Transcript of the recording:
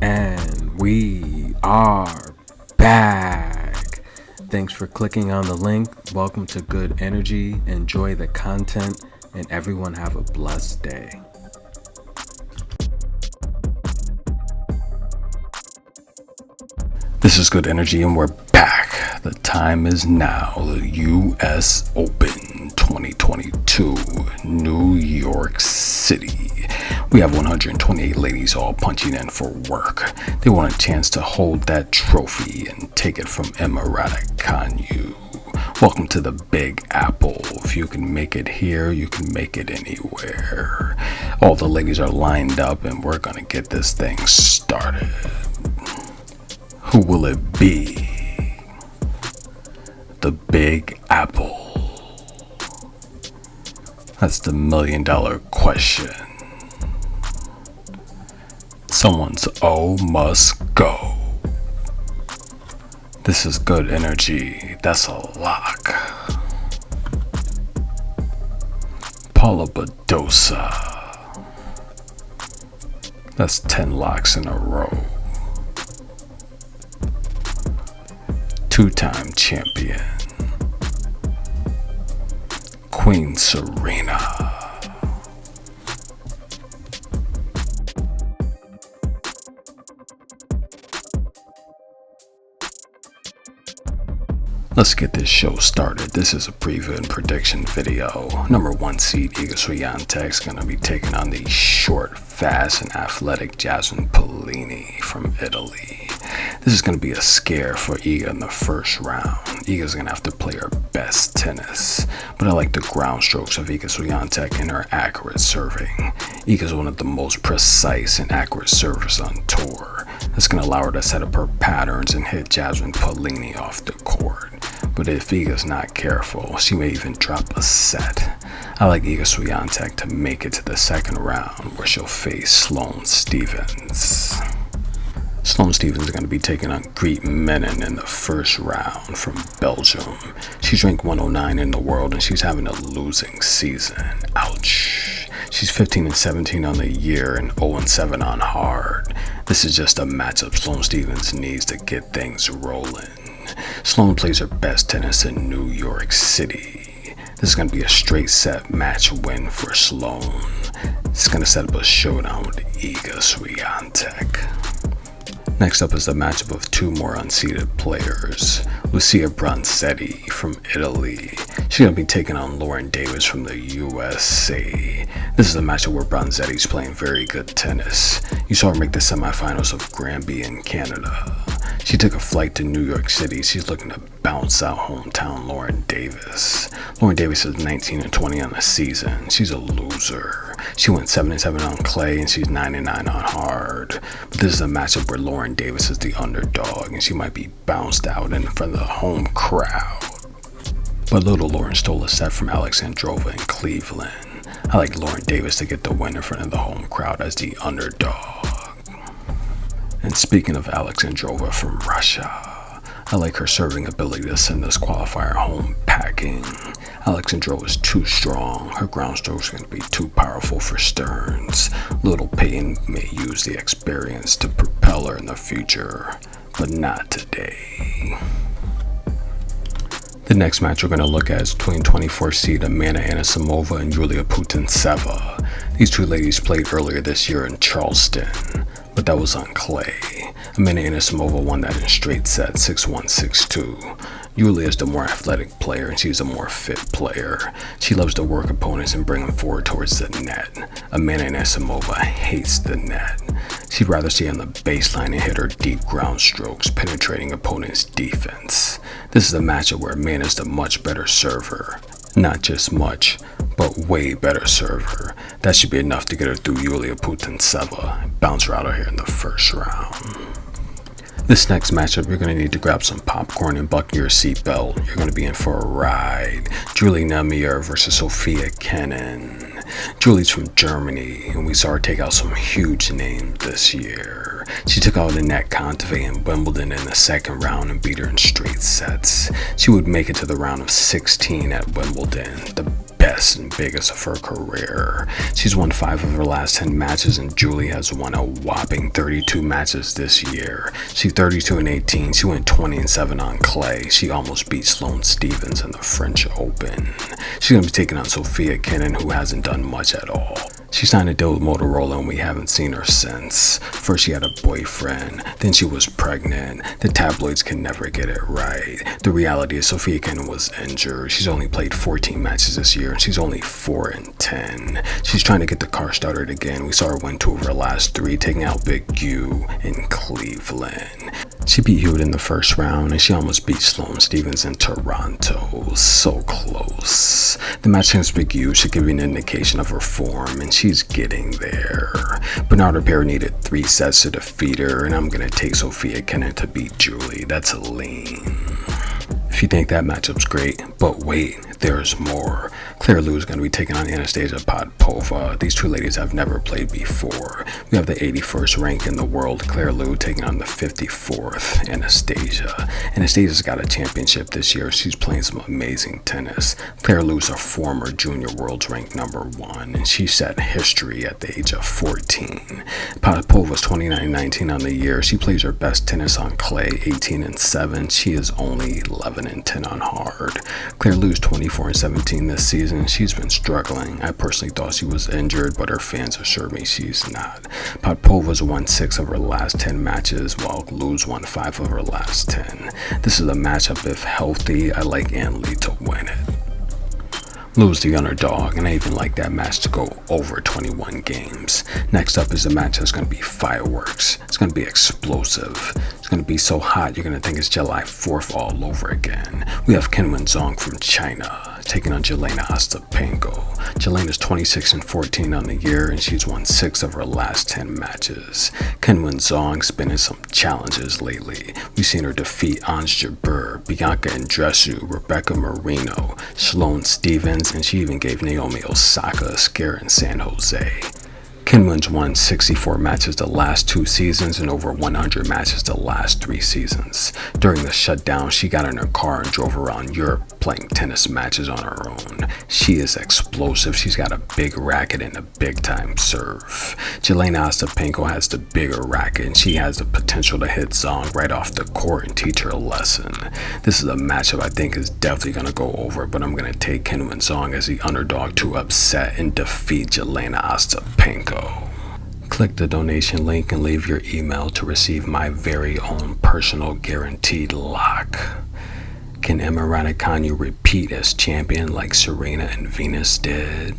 And we are back. Thanks for clicking on the link. Welcome to Good Energy. Enjoy the content, and everyone have a blessed day. This is Good Energy, and we're back. The time is now. The U.S. Open 2022, New York City. We have 128 ladies all punching in for work. They want a chance to hold that trophy and take it from Emma Raducanu. Welcome to the Big Apple. If you can make it here, you can make it anywhere. All the ladies are lined up, and we're going to get this thing started. Who will it be? The Big Apple. That's the $1 million question. Someone's O must go. This is Good Energy. That's a lock. Paula Badosa. That's 10 locks in a row. Two-time champion, Queen Serena. Let's get this show started. This is a preview and prediction video. Number 1 seed Iga Swiatek is going to be taking on the short, fast, and athletic Jasmine Paolini from Italy. This is going to be a scare for Iga in the first round. Iga's going to have to play her best tennis, but I like the ground strokes of Iga Swiatek and her accurate serving. Iga's one of the most precise and accurate servers on tour. That's going to allow her to set up her patterns and hit Jasmine Paolini off the court. But if Iga's not careful, she may even drop a set. I like Iga Swiatek to make it to the second round, where she'll face Sloane Stephens. Sloane Stephens is going to be taking on Greet Menin in the first round from Belgium. She's ranked 109 in the world, and she's having a losing season. Ouch. She's 15-17 on the year and 0-7 on hard. This is just a matchup Sloane Stephens needs to get things rolling. Sloane plays her best tennis in New York City. This is going to be a straight set match win for Sloane. It's going to set up a showdown with Iga Swiatek. Next up is the matchup of two more unseeded players. Lucia Bronzetti from Italy. She's going to be taking on Lauren Davis from the USA. This is a matchup where Bronzetti's playing very good tennis. You saw her make the semifinals of Granby in Canada. She took a flight to New York City. She's looking to bounce out hometown Lauren Davis. Lauren Davis is 19-20 on the season. She's a loser. She went 7-7 on clay, and she's 9-9 on hard. But this is a matchup where Lauren Davis is the underdog, and she might be bounced out in front of the home crowd. But little Lauren stole a set from Alexandrova in Cleveland. I like Lauren Davis to get the win in front of the home crowd as the underdog. And speaking of Alexandrova from Russia, I like her serving ability to send this qualifier home packing. Alexandrova is too strong. Her ground strokes are going to be too powerful for Stearns. Little Payton may use the experience to propel her in the future, but not today. The next match we're going to look at is between 24 seed Amanda Anisimova and Yulia Putintseva. These two ladies played earlier this year in Charleston, but that was on clay. Amanda Anisimova won that in straight sets, 6-1, 6-2. Julia is the more athletic player, and she's a more fit player. She loves to work opponents and bring them forward towards the net. Amanda Anisimova hates the net. She'd rather stay on the baseline and hit her deep ground strokes, penetrating opponents' defense. This is a matchup where Amanda's the much better server. Not just much, but way better server. That should be enough to get her through Yulia Putintseva and bounce her out of here in the first round. This next matchup, you're going to need to grab some popcorn and buckle your seatbelt. You're going to be in for a ride. Jule Niemeier versus Sofia Kenin. Jule's from Germany, and we saw her take out some huge names this year. She took out Annette Kontaveit in Wimbledon in the second round and beat her in straight sets. She would make it to the round of 16 at Wimbledon, the best best and biggest of her career. She's won 5 of her last 10 matches, and Jule has won a whopping 32 matches this year. She's 32-18. She went 20-7 on clay. She almost beat Sloane Stephens in the French Open. She's going to be taking on Sofia Kenin, who hasn't done much at all. She signed a deal with Motorola and we haven't seen her since. First she had a boyfriend, then she was pregnant. The tabloids can never get it right. The reality is Sofia Kenin was injured. She's only played 14 matches this year and she's only 4-10. She's trying to get the car started again. We saw her win 2 of her last 3, taking out Big Jule in Cleveland. She beat Jule in the first round and she almost beat Sloane Stephens in Toronto. So close. The match against Big Jule should give you an indication of her form, and she's getting there. Bernardo Perez needed 3 sets to defeat her, and I'm going to take Sofia Kenin to beat Jule. That's a lean. If you think that matchup's great, but wait, there's more. Claire Lou is going to be taking on Anastasia Podpova. These 2 ladies have never played before. We have the 81st rank in the world, Claire Lou, taking on the 54th, Anastasia. Anastasia's got a championship this year. She's playing some amazing tennis. Claire Lou's a former junior world's ranked #1, and she set history at the age of 14. Podpova's 29-19 on the year. She plays her best tennis on clay, 18-7. She is only 11-10 on hard. Claire Lou's 24-17 this season. She's been struggling. I personally thought she was injured, but her fans assure me she's not. Podpova's won 6 of her last 10 matches, while Lou's won 5 of her last 10. This is a matchup if healthy. I like Ann Lee to win it. Lou's the underdog, and I even like that match to go over 21 games. Next up is a match that's going to be fireworks. It's going to be explosive. It's going to be so hot you're going to think it's July 4th all over again. We have Kenin Zhang from China taking on Jelena Ostapenko. Jelena's 26-14 on the year, and she's won 6 of her last 10 matches. Kenin Zhang's been in some challenges lately. We've seen her defeat Ons Jabeur, Bianca Andreescu, Rebecca Marino, Sloane Stephens, and she even gave Naomi Osaka a scare in San Jose. Kenin's won 64 matches the last 2 seasons and over 100 matches the last 3 seasons. During the shutdown, she got in her car and drove around Europe playing tennis matches on her own. She is explosive. She's got a big racket and a big-time serve. Jelena Ostapenko has the bigger racket, and she has the potential to hit Zhang right off the court and teach her a lesson. This is a matchup I think is definitely going to go over, but I'm going to take Kenin Zhang as the underdog to upset and defeat Jelena Ostapenko. Click the donation link and leave your email to receive my very own personal guaranteed lock. Can Emma Raducanu repeat as champion like Serena and Venus did?